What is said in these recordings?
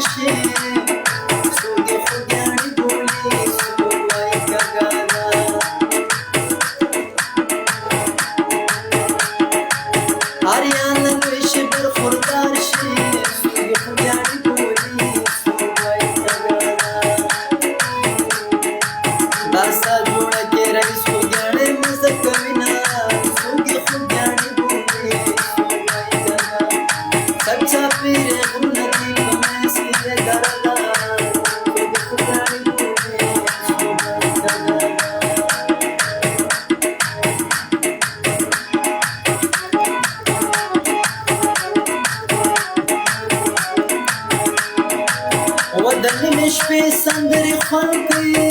شي سوقي خداني بولي سوقي كغانا آریان لویش برخوردار شي سوقي خداني بولي سوقي كغانا داسا جوړه کې رئیس خداني مزکوینا سوقي خداني بولي سوقي كغانا سچا پیر غرونه دي کومه سي دردا سوقي خداني بولي سوقي كغانا ودن شپې سندرې خوند کوي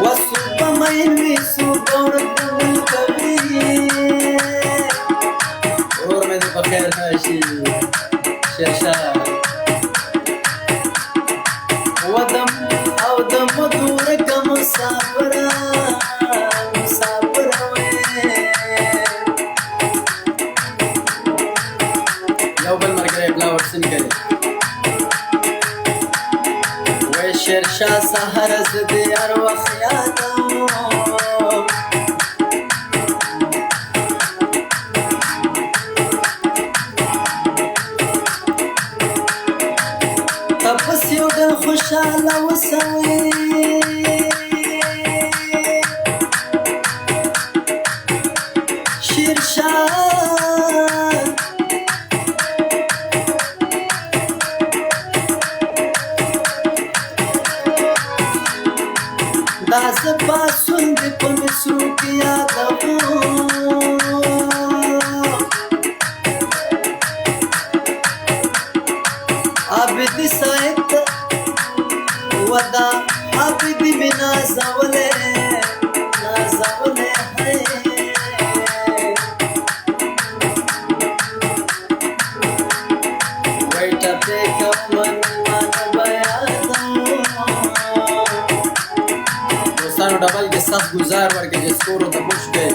وسو په مین وي سو ګور دل کوي اور مې په خیر راشي شرشا ودم او دم دور کا مسافر مسافر یو بل مرګره بلا ورسن کړي وې شرشا سحر زد یار وخت یادو تپس یو د خوشاله وسوي شیرشاه دا زپاسون د پمسو کې یادو عبد سایت ودا عبد بنا زولے ہے بیٹا پہ کفن من بیادوں دوستانو ڈبل کے ساتھ گزار ورکے جس کورو تا بوش گئے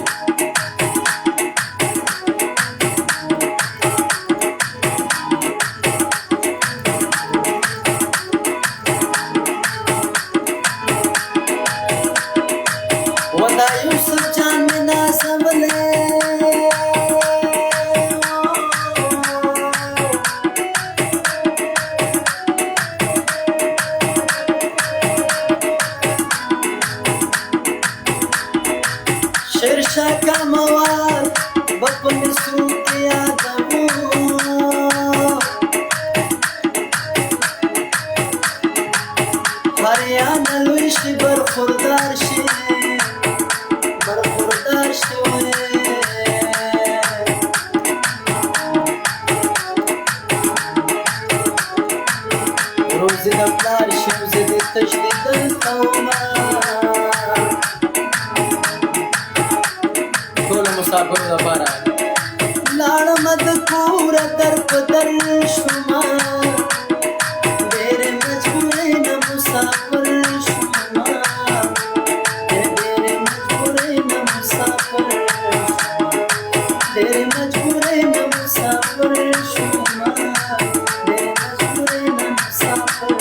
ودا یوسف جان میں نازم لے شیرشاہ کا مواد بپن سو کے یادو ہریانہ لویش برخوردار شي برخوردار شوی روزی د پلار شوزې د تشدید کومه ټول مسافر لپاره لاړم د کور در په در شوما ډېر مجبور نه مسافر شوما ډېر مجبور نه مسافر ډېر مجبور نه مسافر شوما ډېر مجبور نه مسافر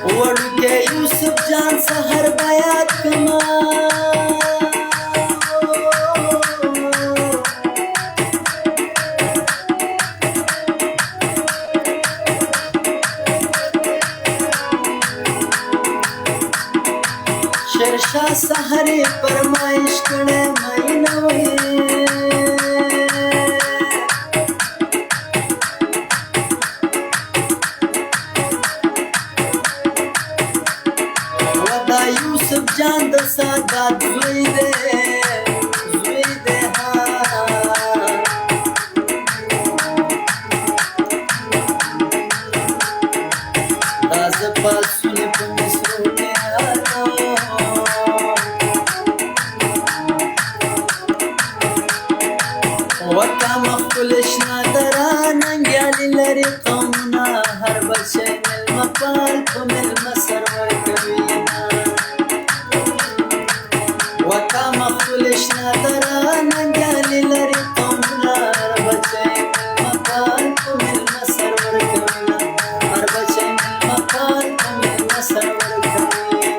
وړوکی یوسف جان سحر بیات کما شرشا سحری فرمائش کړه مینه وې ودا یوسف جان د سادات زوی دې ها دا زپاسونه په مسرو کې وکا مخکل شنا دراننگ لري قومونه هر بچی مېلمه پال په مېلمه سر ورکوينه وطا مخلوق شنه دره ننګیالي لري قومونه هر بچی مېلمه پال په مېلمه سر ورکوينه هر بچی مېلمه پال په مېلمه سر ورکوينه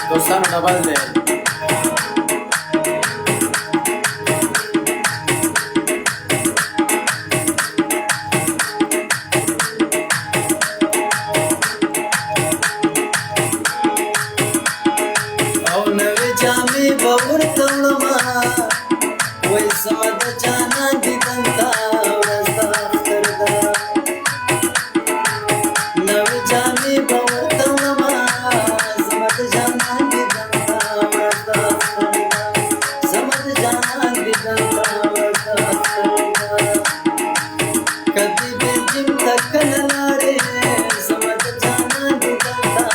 دوستانو ډبل دی او نوې جامې به ورته وړمه وایي زما د جانان دیدن ته ورځ د اختر ده نوې جامې به ورته وړمه زما د جانان دیدن ته ورځ د اختر ده زما د جانان دیدن ته ورځ د اختر ده که دې بېلجیم ته کله لاړې زما د جانان دیدن ته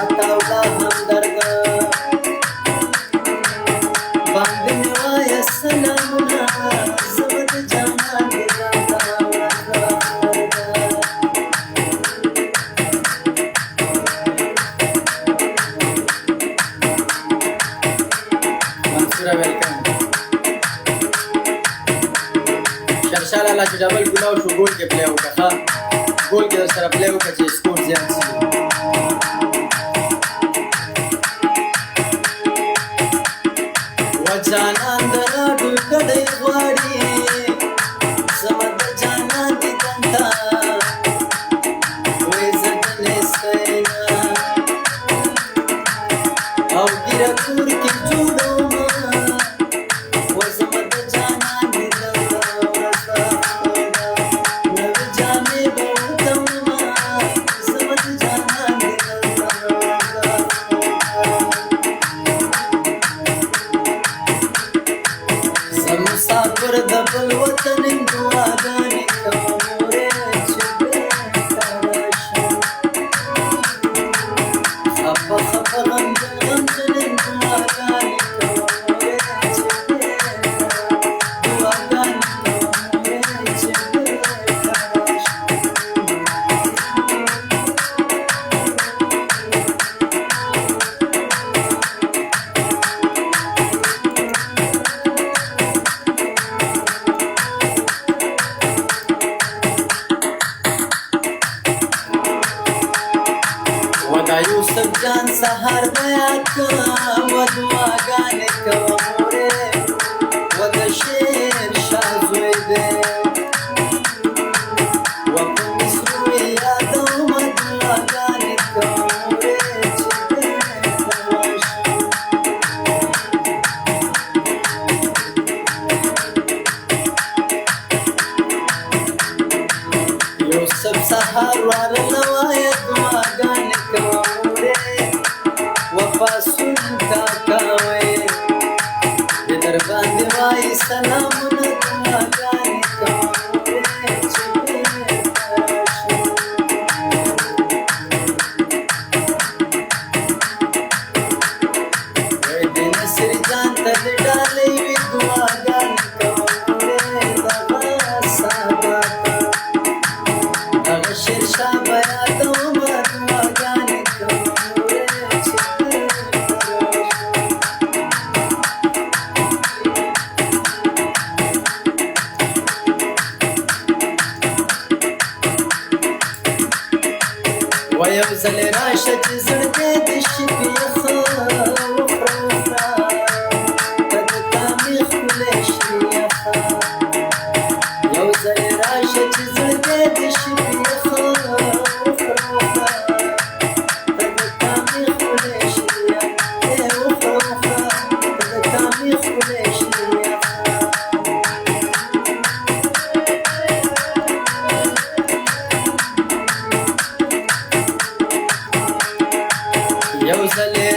اتاوله همدرده باندې مې وایه سلامونه زما د جانان دیدن ته ورځ د اختر ده منصوره ویلکم شرشا لالا چې ډبل ګولاو شو ګول کې پلی وکړه ښه ګول کې در سره پلی وکړه چې سکور زیات شي و جانان د راډو کډۍ غواړي زما د جانان دیدن ته وایي زه د نیستینه او ګیره کور کې جوړومه و زما د جانان دیدن ته ورځ د اختر ده نوې جامې به ورته وړمه زما د جانان دیدن ته ورځ د اختر ده زه مسافر د بل وطن یم دعاګانې کوم مورې چې بېرته راشم خفه خفه غمجن غمجن یم دعاګانې کوم مورې چې بېرته دعاګانې کوم مورې چې بېرته راشم و دا یوسف جان سهار به یاد کړه و دعاګانې کوه مورې و د شیر شاه زوی دی و په مصرو یې یادومه دعاګانې کوه مورې چې بېرته راشم یوسف سهار راغله وایه دعاګانې کوه مورې وفاسون کاکا وایي د در باندې وایي سلامونه دعاګانې کوه مورې چې بېرته راشم وایي د نصر جان ته دې ډالۍ وي دعاګانې کوه مورې دغه سابا ته هغه شیرشاه به یادومه دعاګانې کوه مورې چې بېرته راشم و یو ځلې راشه چې زړګی دې شي بیخه وخوره وخوره ته د کامې ښکلی شي یخه یو ځلې راشه چې زړګی دې شي بیخه وخوره وخوره ته د کامې ښکلی شي یخه وخوره وخوره ته د کامې ښکلی شي یخه یو ځلې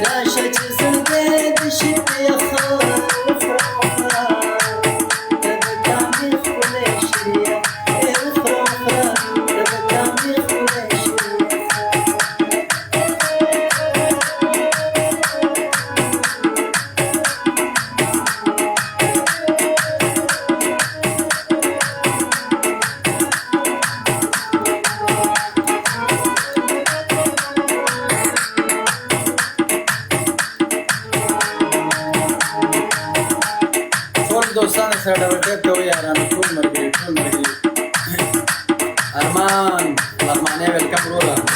سره ډبل ټیپ کوي یارانو ټول ملګري ارمان لغمانې ویلکم وروره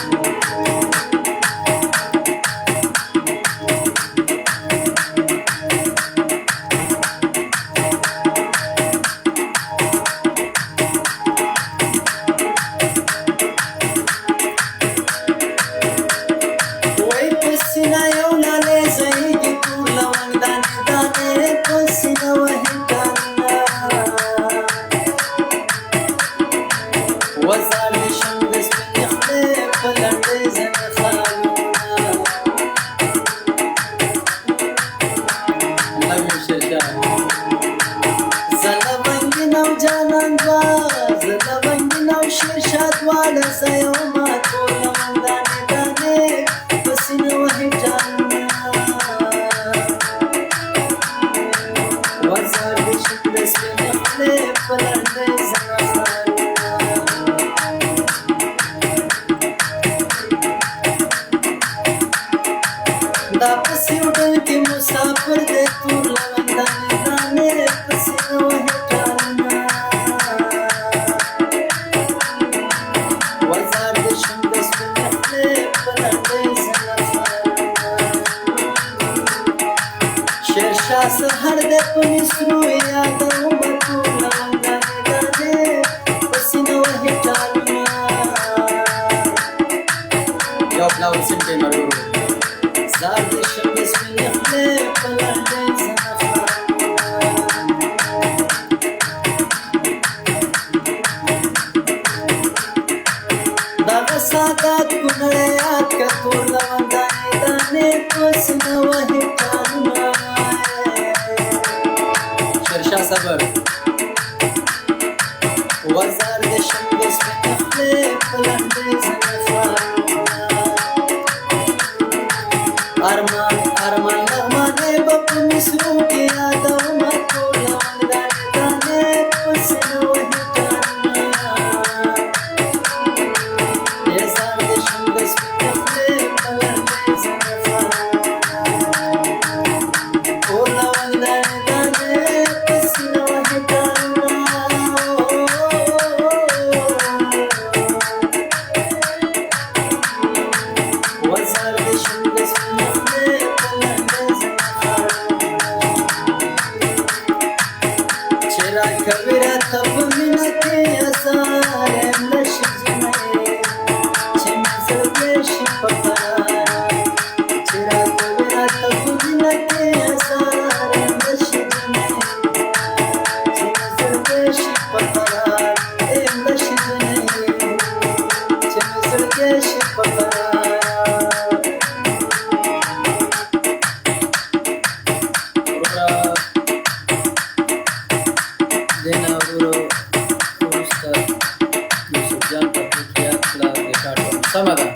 سهر د پنسرو یادو مټوله غاړې پسینه وهي ټالونه یو پلاو سیمټې مرورو زار دې شم د سپینې خولې په لنډۍ زنخه دغه سادات کونړی یاد که تور لوندانې دانې پسینه وهي ټالونه صبر وزار د شمس په خپل پلندې زنفا ارمان ارمان لغمانې په مسرو کې یادو ماتو لوندانې دانې پسنو هټانا وزار د شمس په خپل پلندې زنفا او لوندانې sama